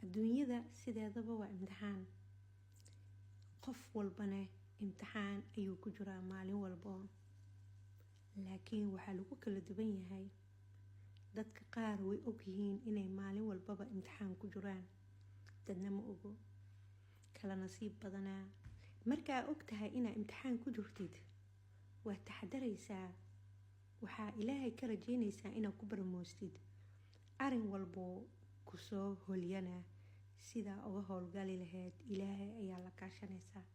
adduunyada sideedaba waa imtixaan. qof walbana imtixaan ayuu ku jiraa maalin walba, laakiin waxaa lagu kala duwan yahay. dadka qaar way ogyihiin inay maalin walbaba imtixaan ku jiraan, dadna ma ogo. kala nasiib badanaa markaa ogtahay inaa imtixaan ku jirtid, waa taxadaraysaa. waxaa ilaahay ka rajeynaysaa inaad ku barmoostid arin walbo kusoo holyana, sidaa uga howlgali lahayd ilaahay ayaa la kaashanaysaa.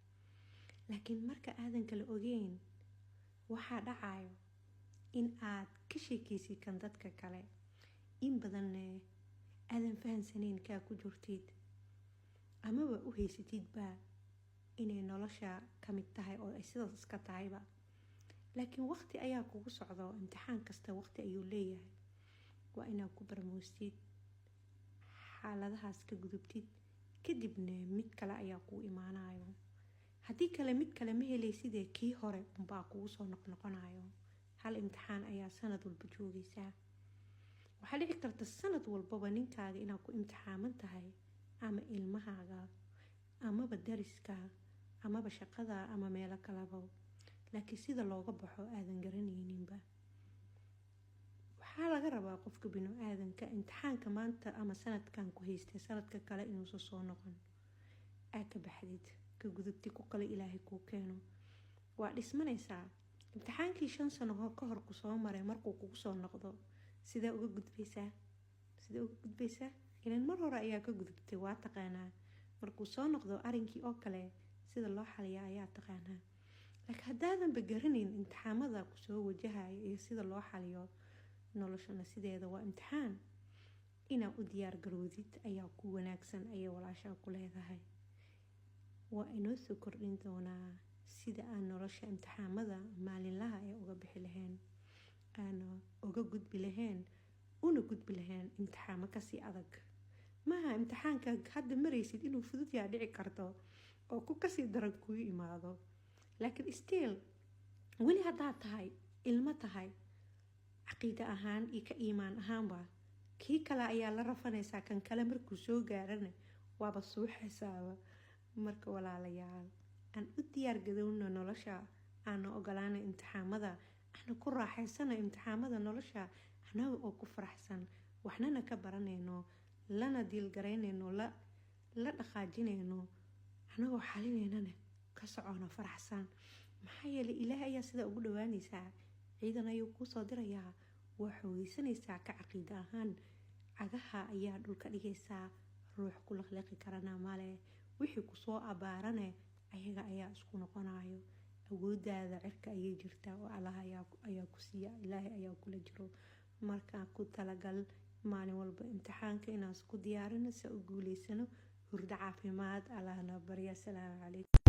laakiin marka aadan kala ogeyn, waxaa dhacayo in aad ka sheekaysid kan dadka kale, in badanna aadan fahansaneyn kaa ku jirtid, amaba u haysatidba inay nolosha ka mid tahay oo ay sidaas iska tahayba. laakiin waqti ayaa kugu socdo, imtixaan kasta waqti ayuu leeyahay. waa inaad ku barmoostid, xaaladahaas ka gudubtid, kadibna mid kale ayaa kuu imaanayo. haddii kale mid kale ma helaysidee kii hore unbaa kugu soo noqnoqonayo. hal imtixaan ayaa sanad walba joogaysaa. waxaa dhici karta sanad walbaba ninkaaga inaad ku imtixaaman tahay, ama ilmahaaga, amaba dariska, amaba shaqada, ama meelo kalaba, laakiin sida looga baxo aadan garanayninba. waxaa laga rabaa qofka binu-aadanka imtixaanka maanta ama sanadkan ku haystay sanadka kale inuusan soo noqon. aad ka baxdid, ka gudubti, ku kale ilaahay kuu keeno, waa dhismanaysaa. imtixaankii 5 sano ka hor ku soo maray markuu kugu soo noqdo, sidee uga gudbaysaa? ilan mar hore ayaa ka gudubtay, waa taqaanaa. markuu soo noqdo arinkii oo kale sida loo xaliyaa ayaa taqaanaa. laakiin haddaadanba garanayn imtixaamada kusoo wajahaya iyo sida loo xaliyo, noloshana sideeda waa imtixaan. inaad u diyaar garoodid ayaa ku wanaagsan, ayay walaashaa ku leedahay. waa inoo soo kordhin doonaa sida aan nolosha imtixaamada maalinlaha ee uga bixi lahayn, aana uga gudbi lahayn, una gudbi lahayn imtixaamo kasii adag. maaha imtixaanka hadda maraysid inuu fudud yaa dhici karto oo ku kasii daran kuu imaado, laakiin still weli haddaad tahay ilmo tahay, caqiida ahaan iyo ka iimaan ahaanba, kii kale ayaa la rafanaysaa. kan kale markuu soo gaarana waaba suuxaysaaba. marka walaalayaal, aan u diyaar gadowno nolosha, aana ogolaana imtixaamada, aana ku raaxaysana imtixaamada nolosha, anaga oo ku faraxsan, waxnana ka baranayno, lana diilgaraynayno, la dhaqaajinayno, anagoo xalinaynana ka socono faraxsan. maxaa yeelay ilaahay ayaa sida ugu dhawaanaysaa, ciidan ayuu kuu soo dirayaa, waa xoogaysanaysaa. ka caqiida ahaan cagaha ayaa dhulka dhigaysaa, ruux ku laqlaqi karana male. wixii kusoo abaarane ayaga ayaa isku noqonayo. awoodaada cirka ayay jirtaa oo Allah ayaa ku siiya, ilaahay ayaa kula jiro. markaa ku talagal maalin walba imtixaanka inaan isku diyaarino si u guuleysano. hurdo caafimaad, Allahna barya. Salaamu calaykum.